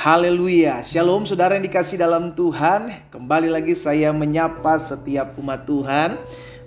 Haleluya, Shalom saudara yang dikasih dalam Tuhan. Kembali lagi saya menyapa setiap umat Tuhan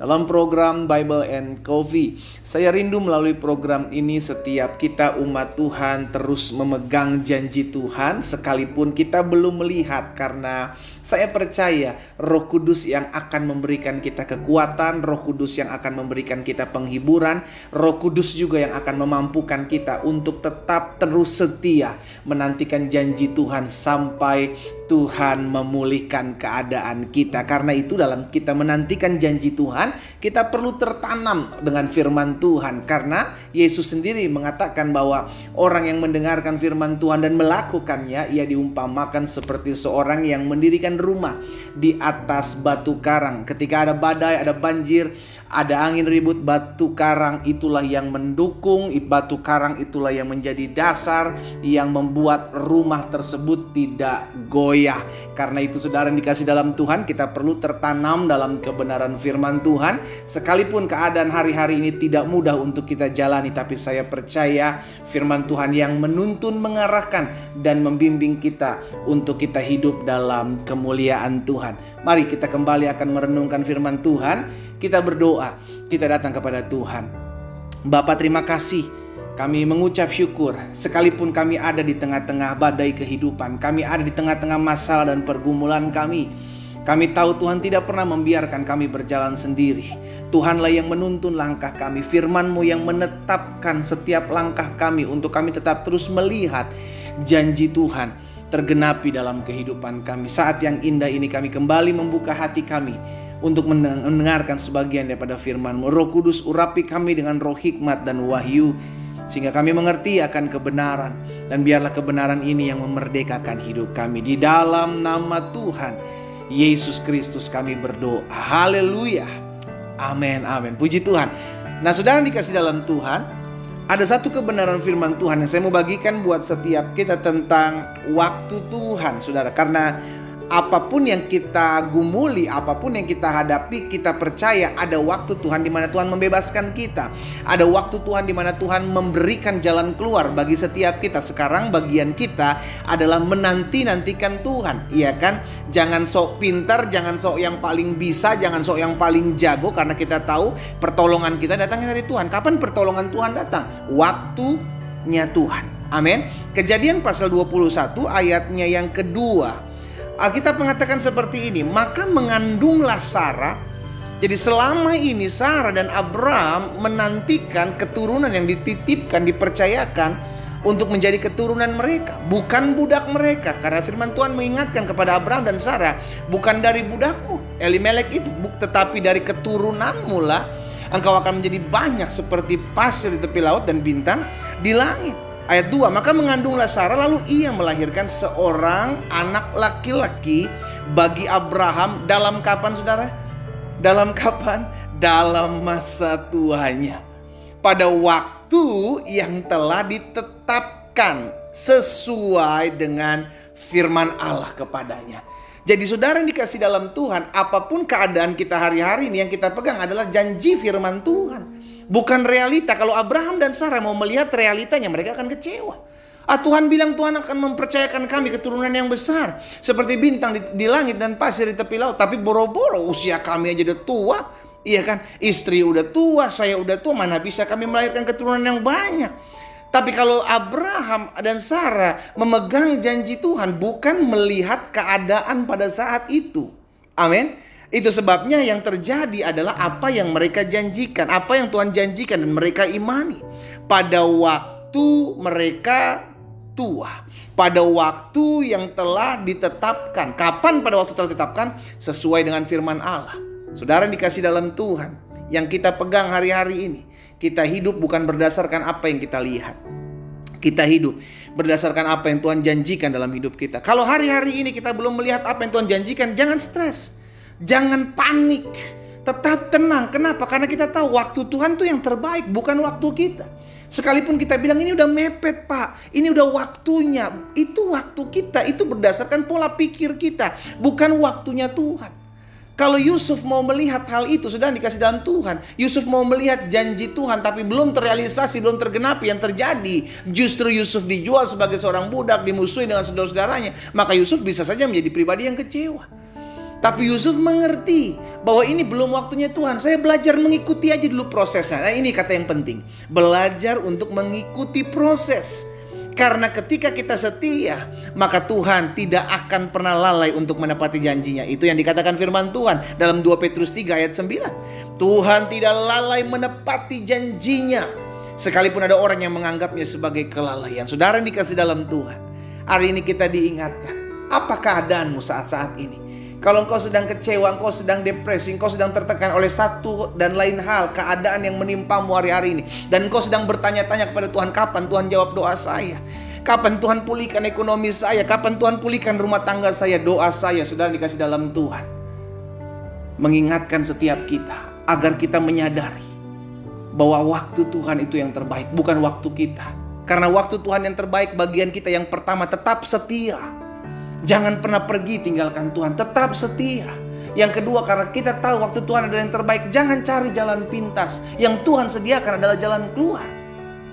dalam program Bible and Coffee. Saya rindu melalui program ini setiap kita umat Tuhan terus memegang janji Tuhan sekalipun kita belum melihat, karena saya percaya Roh Kudus yang akan memberikan kita kekuatan, Roh Kudus yang akan memberikan kita penghiburan, Roh Kudus juga yang akan memampukan kita untuk tetap terus setia menantikan janji Tuhan sampai Tuhan memulihkan keadaan kita. Karena itu dalam kita menantikan janji Tuhan, kita perlu tertanam dengan firman Tuhan. Karena Yesus sendiri mengatakan bahwa orang yang mendengarkan firman Tuhan dan melakukannya, ia diumpamakan seperti seorang yang mendirikan rumah di atas batu karang. Ketika ada badai, ada banjir, ada angin ribut, batu karang itulah yang mendukung, batu karang itulah yang menjadi dasar yang membuat rumah tersebut tidak goyah. Karena itu saudara yang dikasih dalam Tuhan, kita perlu tertanam dalam kebenaran firman Tuhan. Sekalipun keadaan hari-hari ini tidak mudah untuk kita jalani, tapi saya percaya firman Tuhan yang menuntun, mengarahkan, dan membimbing kita untuk kita hidup dalam kemuliaan Tuhan. Mari kita kembali akan merenungkan firman Tuhan. Kita berdoa, kita datang kepada Tuhan. Bapa, terima kasih. Kami mengucap syukur sekalipun kami ada di tengah-tengah badai kehidupan, kami ada di tengah-tengah masalah dan pergumulan kami. Kami tahu Tuhan tidak pernah membiarkan kami berjalan sendiri. Tuhanlah yang menuntun langkah kami. Firman-Mu yang menetapkan setiap langkah kami untuk kami tetap terus melihat janji Tuhan tergenapi dalam kehidupan kami. Saat yang indah ini kami kembali membuka hati kami untuk mendengarkan sebagian daripada firman-Mu. Roh Kudus, urapi kami dengan roh hikmat dan wahyu, sehingga kami mengerti akan kebenaran. Dan biarlah kebenaran ini yang memerdekakan hidup kami. Di dalam nama Tuhan Yesus Kristus kami berdoa. Haleluya. Amin, amin. Puji Tuhan. Nah saudara yang dikasih dalam Tuhan, ada satu kebenaran firman Tuhan yang saya mau bagikan buat setiap kita tentang waktu Tuhan, saudara. Karena apapun yang kita gumuli, apapun yang kita hadapi, kita percaya ada waktu Tuhan di mana Tuhan membebaskan kita. Ada waktu Tuhan di mana Tuhan memberikan jalan keluar bagi setiap kita. Sekarang bagian kita adalah menanti-nantikan Tuhan, iya kan? Jangan sok pintar, jangan sok yang paling bisa, jangan sok yang paling jago, karena kita tahu pertolongan kita datangnya dari Tuhan. Kapan pertolongan Tuhan datang? Waktunya Tuhan. Amin. Kejadian pasal 21 ayatnya yang kedua. Alkitab mengatakan seperti ini, maka mengandunglah Sarah. Jadi selama ini Sarah dan Abraham menantikan keturunan yang dititipkan, dipercayakan untuk menjadi keturunan mereka, bukan budak mereka. Karena firman Tuhan mengingatkan kepada Abraham dan Sarah, bukan dari budakmu Elimelek itu, tetapi dari keturunanmu lah engkau akan menjadi banyak seperti pasir di tepi laut dan bintang di langit. Ayat 2, maka mengandunglah Sarah, lalu ia melahirkan seorang anak laki-laki bagi Abraham dalam kapan saudara? Dalam kapan? Dalam masa tuanya. Pada waktu yang telah ditetapkan sesuai dengan firman Allah kepadanya. Jadi saudara yang dikasih dalam Tuhan, apapun keadaan kita hari-hari ini, yang kita pegang adalah janji firman Tuhan, bukan realita. Kalau Abraham dan Sarah mau melihat realitanya, mereka akan kecewa. Tuhan bilang Tuhan akan mempercayakan kami keturunan yang besar seperti bintang di langit dan pasir di tepi laut. Tapi boro-boro usia kami aja udah tua, iya kan? Istri udah tua, saya udah tua, mana bisa kami melahirkan keturunan yang banyak. Tapi kalau Abraham dan Sarah memegang janji Tuhan, bukan melihat keadaan pada saat itu. Amin. Itu sebabnya yang terjadi adalah apa yang mereka janjikan, apa yang Tuhan janjikan dan mereka imani. Pada waktu mereka tua, pada waktu yang telah ditetapkan. Kapan pada waktu telah ditetapkan? Sesuai dengan firman Allah. Saudara yang dikasih dalam Tuhan, yang kita pegang hari-hari ini, kita hidup bukan berdasarkan apa yang kita lihat. Kita hidup berdasarkan apa yang Tuhan janjikan dalam hidup kita. Kalau hari-hari ini kita belum melihat apa yang Tuhan janjikan, jangan stres. Jangan panik, tetap tenang. Kenapa? Karena kita tahu waktu Tuhan tuh yang terbaik, bukan waktu kita. Sekalipun kita bilang ini udah mepet Pak, ini udah waktunya, itu waktu kita, itu berdasarkan pola pikir kita, bukan waktunya Tuhan. Kalau Yusuf mau melihat hal itu, saudara dikasih dalam Tuhan. Yusuf mau melihat janji Tuhan tapi belum terrealisasi, belum tergenapi. Yang terjadi justru Yusuf dijual sebagai seorang budak, dimusuhi dengan saudara-saudaranya. Maka Yusuf bisa saja menjadi pribadi yang kecewa. Tapi Yusuf mengerti bahwa ini belum waktunya Tuhan. Saya belajar mengikuti aja dulu prosesnya. Nah, ini kata yang penting. Belajar untuk mengikuti proses. Karena ketika kita setia, maka Tuhan tidak akan pernah lalai untuk menepati janjinya. Itu yang dikatakan firman Tuhan dalam 2 Petrus 3 ayat 9. Tuhan tidak lalai menepati janjinya, sekalipun ada orang yang menganggapnya sebagai kelalaian. Saudara yang dikasih dalam Tuhan, hari ini kita diingatkan, apa keadaanmu saat-saat ini? Kalau engkau sedang kecewa, engkau sedang depresi, engkau sedang tertekan oleh satu dan lain hal, keadaan yang menimpamu hari-hari ini, dan engkau sedang bertanya-tanya kepada Tuhan, kapan Tuhan jawab doa saya? Kapan Tuhan pulihkan ekonomi saya? Kapan Tuhan pulihkan rumah tangga saya? Doa saya, saudara dikasih dalam Tuhan, mengingatkan setiap kita agar kita menyadari bahwa waktu Tuhan itu yang terbaik, bukan waktu kita. Karena waktu Tuhan yang terbaik, bagian kita yang pertama, tetap setia. Jangan pernah pergi tinggalkan Tuhan, tetap setia. Yang kedua, karena kita tahu waktu Tuhan adalah yang terbaik, jangan cari jalan pintas. Yang Tuhan sediakan adalah jalan keluar,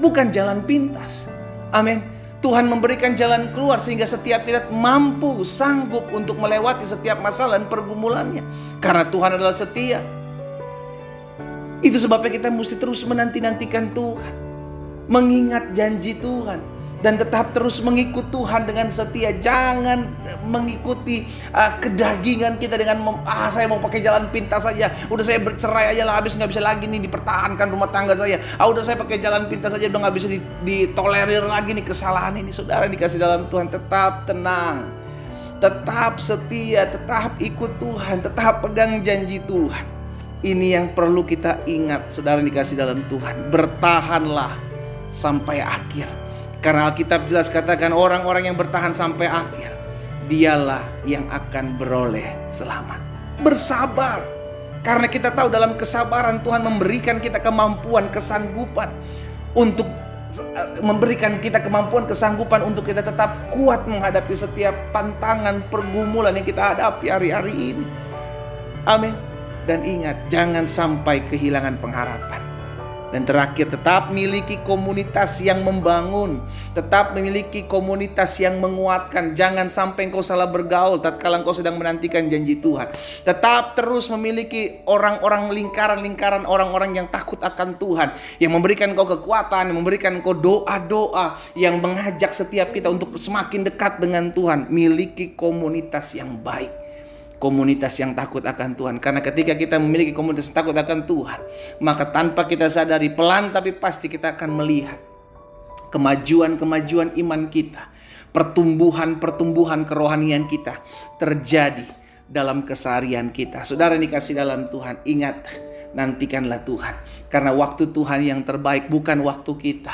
bukan jalan pintas. Amin. Tuhan memberikan jalan keluar sehingga setiap kita mampu, sanggup untuk melewati setiap masalah dan pergumulannya. Karena Tuhan adalah setia. Itu sebabnya kita mesti terus menanti-nantikan Tuhan, mengingat janji Tuhan, dan tetap terus mengikut Tuhan dengan setia. Jangan mengikuti kedagingan kita dengan saya mau pakai jalan pintas saja. Udah saya bercerai aja lah, habis nggak bisa lagi nih dipertahankan rumah tangga saya. Udah saya pakai jalan pintas saja, udah nggak bisa ditolerir lagi nih kesalahan ini. Saudara dikasih dalam Tuhan, tetap tenang, tetap setia, tetap ikut Tuhan, tetap pegang janji Tuhan. Ini yang perlu kita ingat, saudara dikasih dalam Tuhan. Bertahanlah sampai akhir. Karena Alkitab jelas katakan orang-orang yang bertahan sampai akhir, dialah yang akan beroleh selamat. Bersabar. Karena kita tahu dalam kesabaran Tuhan memberikan kita kemampuan, kesanggupan untuk untuk kita tetap kuat menghadapi setiap tantangan, pergumulan yang kita hadapi hari-hari ini. Amin. Dan ingat, jangan sampai kehilangan pengharapan. Dan terakhir, tetap miliki komunitas yang membangun, tetap memiliki komunitas yang menguatkan. Jangan sampai engkau salah bergaul tatkala engkau sedang menantikan janji Tuhan. Tetap terus memiliki orang-orang, lingkaran-lingkaran orang-orang yang takut akan Tuhan, yang memberikan engkau kekuatan, yang memberikan engkau doa-doa, yang mengajak setiap kita untuk semakin dekat dengan Tuhan. Miliki komunitas yang baik, komunitas yang takut akan Tuhan. Karena ketika kita memiliki komunitas yang takut akan Tuhan, maka tanpa kita sadari, pelan tapi pasti kita akan melihat kemajuan-kemajuan iman kita, pertumbuhan-pertumbuhan kerohanian kita terjadi dalam keseharian kita. Saudara yang dikasih dalam Tuhan, ingat, nantikanlah Tuhan. Karena waktu Tuhan yang terbaik, bukan waktu kita.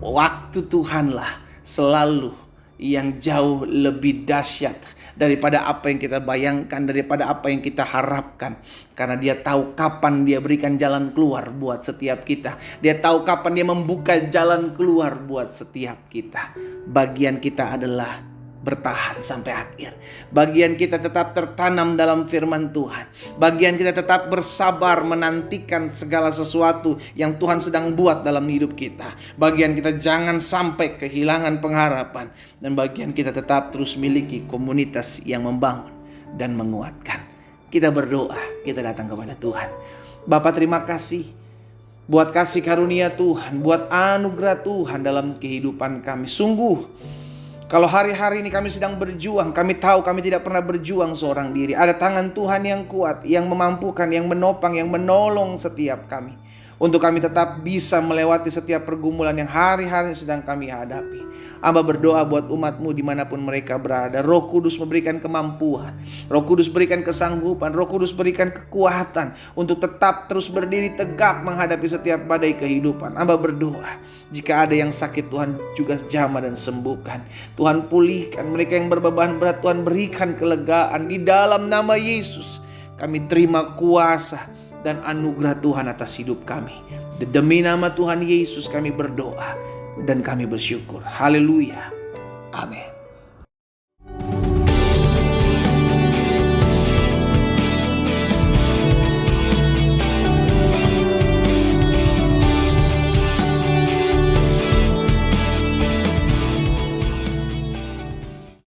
Waktu Tuhanlah selalu yang jauh lebih dahsyat daripada apa yang kita bayangkan, daripada apa yang kita harapkan. Karena Dia tahu kapan Dia berikan jalan keluar buat setiap kita. Dia tahu kapan Dia membuka jalan keluar buat setiap kita. Bagian kita adalah bertahan sampai akhir. Bagian kita tetap tertanam dalam firman Tuhan. Bagian kita tetap bersabar menantikan segala sesuatu yang Tuhan sedang buat dalam hidup kita. Bagian kita jangan sampai kehilangan pengharapan. Dan bagian kita tetap terus miliki komunitas yang membangun dan menguatkan. Kita berdoa, kita datang kepada Tuhan. Bapa, terima kasih buat kasih karunia Tuhan, buat anugerah Tuhan dalam kehidupan kami. Sungguh, kalau hari-hari ini kami sedang berjuang, kami tahu kami tidak pernah berjuang seorang diri. Ada tangan Tuhan yang kuat, yang memampukan, yang menopang, yang menolong setiap kami, untuk kami tetap bisa melewati setiap pergumulan yang hari-hari sedang kami hadapi. Amba berdoa buat umat-Mu dimanapun mereka berada. Roh Kudus memberikan kemampuan, Roh Kudus berikan kesanggupan, Roh Kudus berikan kekuatan untuk tetap terus berdiri tegak menghadapi setiap badai kehidupan. Amba berdoa, jika ada yang sakit, Tuhan juga jamah dan sembuhkan. Tuhan pulihkan mereka yang berbeban berat. Tuhan berikan kelegaan di dalam nama Yesus. Kami terima kuasa dan anugerah Tuhan atas hidup kami. Demi nama Tuhan Yesus kami berdoa dan kami bersyukur. Haleluya. Amin.